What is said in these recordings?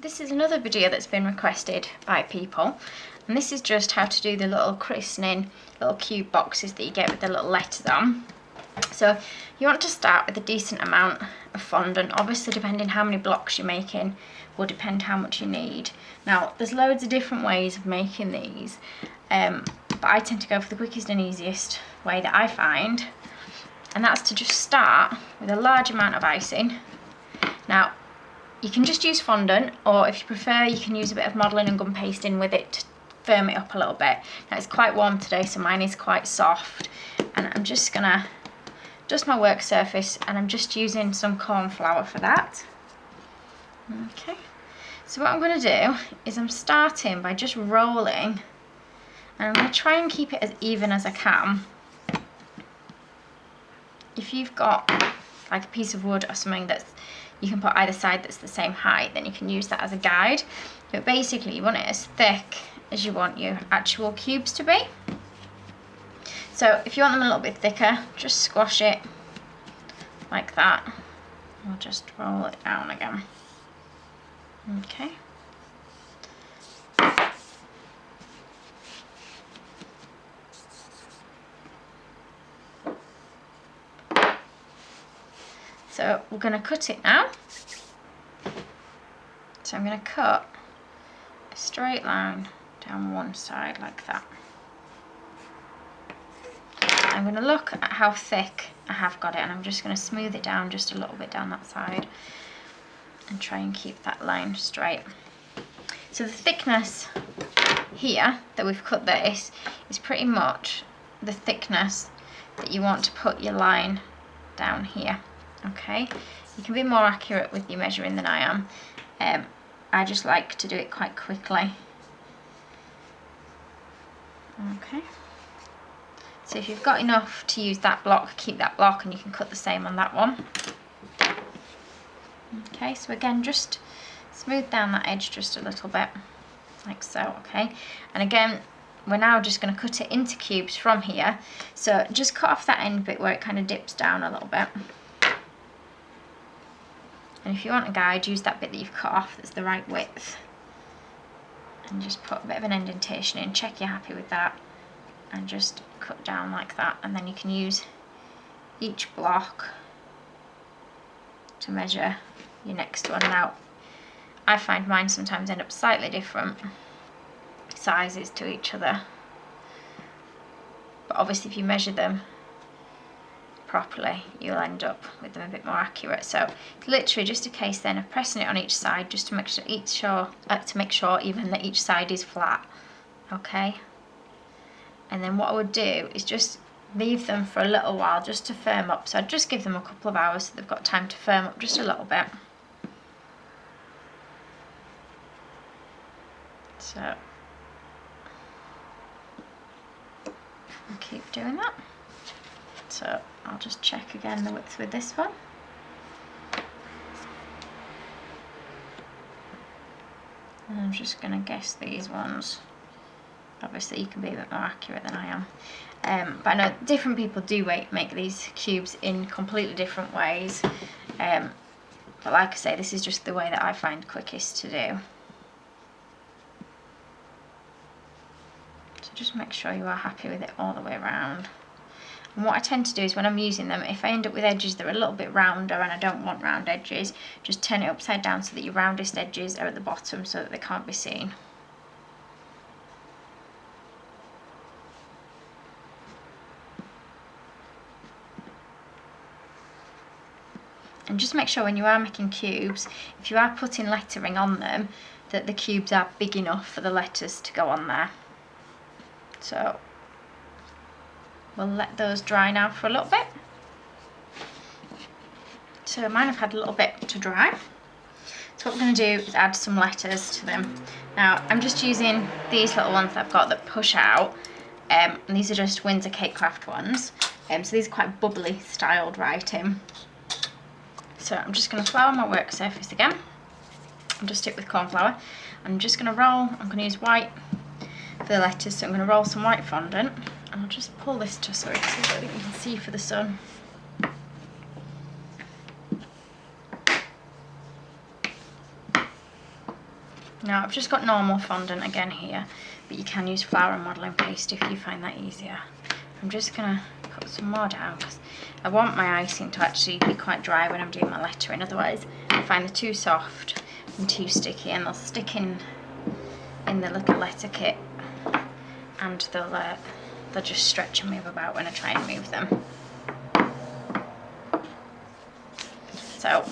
This is another video that's been requested by people, and this is just how to do the little christening little cube boxes that you get with the little letters on. So you want to start with a decent amount of fondant. Obviously, depending how many blocks you're making will depend how much you need. Now there's loads of different ways of making these, but I tend to go for the quickest and easiest way that I find, and that's to just start with a large amount of icing. Now you can just use fondant, or if you prefer you can use a bit of modelling and gum pasting with it to firm it up a little bit. Now it's quite warm today, so mine is quite soft, and I'm just gonna dust my work surface, and I'm just using some corn flour for that. Okay, so what I'm going to do is I'm starting by just rolling, and I'm going to try and keep it as even as I can. If you've got like a piece of wood or something that's you can put either side that's the same height, then you can use that as a guide. But basically you want it as thick as you want your actual cubes to be. So if you want them a little bit thicker, just squash it like that. We'll just roll it down again. Okay. So we're going to cut it now. So I'm going to cut a straight line down one side like that. I'm going to look at how thick I have got it, and I'm just going to smooth it down just a little bit down that side and try and keep that line straight. So the thickness here that we've cut this is pretty much the thickness that you want to put your line down here. Okay, you can be more accurate with your measuring than I am. I just like to do it quite quickly. Okay, so if you've got enough to use that block, keep that block, and you can cut the same on that one. Okay, so again, just smooth down that edge just a little bit, like so, okay? And again, we're now just going to cut it into cubes from here. So just cut off that end bit where it kind of dips down a little bit. And if you want a guide, use that bit that you've cut off that's the right width. And just put a bit of an indentation in, check you're happy with that, and just cut down like that. And then you can use each block to measure your next one. Now, I find mine sometimes end up slightly different sizes to each other. But obviously if you measure them properly, you'll end up with them a bit more accurate. So it's literally just a case then of pressing it on each side just to make sure even that each side is flat. Okay, and then what I would do is just leave them for a little while just to firm up. So I'd just give them a couple of hours so they've got time to firm up just a little bit. So I'll keep doing that. So I'll just check again the width with this one. And I'm just going to guess these ones. Obviously you can be a bit more accurate than I am. But I know different people do make these cubes in completely different ways. But like I say, this is just the way that I find quickest to do. So just make sure you are happy with it all the way around. And what I tend to do is when I'm using them, if I end up with edges that are a little bit rounder and I don't want round edges, just turn it upside down so that your roundest edges are at the bottom so that they can't be seen. And just make sure when you are making cubes, if you are putting lettering on them, that the cubes are big enough for the letters to go on there. So we'll let those dry now for a little bit. So mine have had a little bit to dry. So what we're going to do is add some letters to them. Now I'm just using these little ones that I've got that push out, and these are just Windsor Cake Craft ones. So these are quite bubbly styled writing. So I'm just going to flour my work surface again and just stick with corn flour. I'm just going to roll, I'm going to use white for the letters, so I'm going to roll some white fondant, and I'll just pull this just so you can see for the sun. Now I've just got normal fondant again here, but you can use flour and modelling paste if you find that easier. I'm just going to put some more down because I want my icing to actually be quite dry when I'm doing my lettering, otherwise I find they're too soft and too sticky and they'll stick in the little letter kit and they'll just stretch and move about when I try and move them. So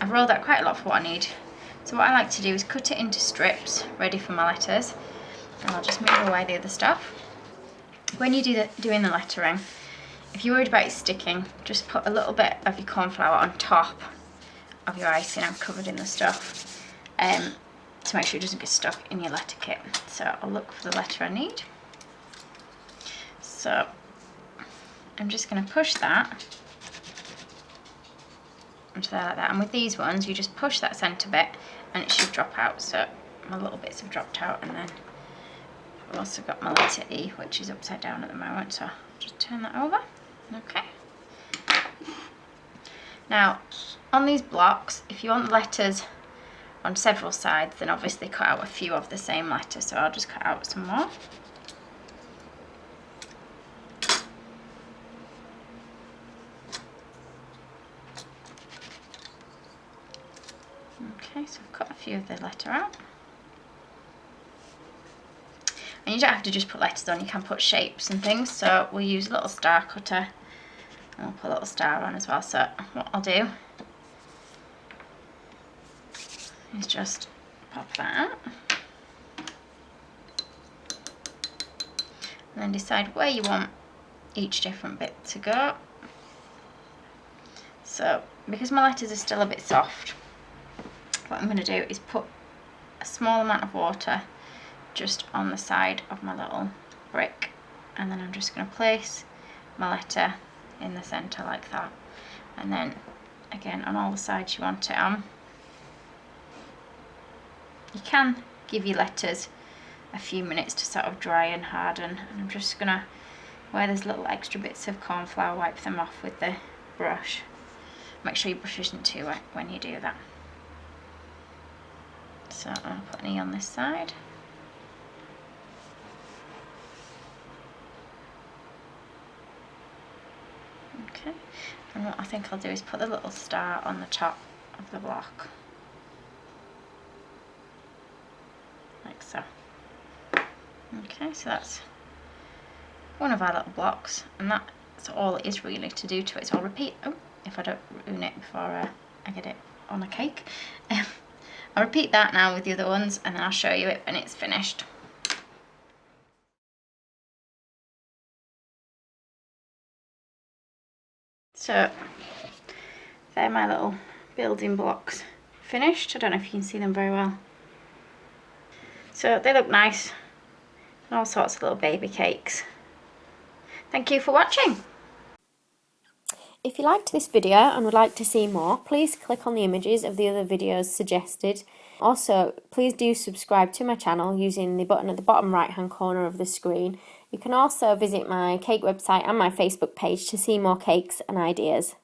I've rolled out quite a lot for what I need. So what I like to do is cut it into strips ready for my letters, and I'll just move away the other stuff. When you're doing the lettering, if you're worried about it sticking, just put a little bit of your corn flour on top of your icing. I'm covered in the stuff to make sure it doesn't get stuck in your letter kit. So I'll look for the letter I need. So I'm just going to push that onto there like that, and with these ones you just push that centre bit and it should drop out. So my little bits have dropped out, and then I've also got my letter E, which is upside down at the moment, so I'll just turn that over. Okay. Now on these blocks, if you want the letters on several sides, then obviously cut out a few of the same letter, so I'll just cut out some more. Okay, so I've cut a few of the letter out. And you don't have to just put letters on, you can put shapes and things. So we'll use a little star cutter and we'll put a little star on as well. So what I'll do is just pop that out and then decide where you want each different bit to go. So because my letters are still a bit soft, what I'm going to do is put a small amount of water just on the side of my little brick, and then I'm just going to place my letter in the centre like that, and then again on all the sides you want it on. You can give your letters a few minutes to sort of dry and harden, and I'm just going to, where there's little extra bits of corn flour, wipe them off with the brush. Make sure your brush isn't too wet when you do that. So I'll put an E on this side. Okay, and what I think I'll do is put the little star on the top of the block, like so. Okay, so that's one of our little blocks, and that's all it is really to do to it. So I'll repeat, if I don't ruin it before I get it on a cake. I'll repeat that now with the other ones, and then I'll show you it when it's finished. So they're my little building blocks finished. I don't know if you can see them very well. So they look nice, and all sorts of little baby cakes. Thank you for watching. If you liked this video and would like to see more, please click on the images of the other videos suggested. Also, please do subscribe to my channel using the button at the bottom right hand corner of the screen. You can also visit my cake website and my Facebook page to see more cakes and ideas.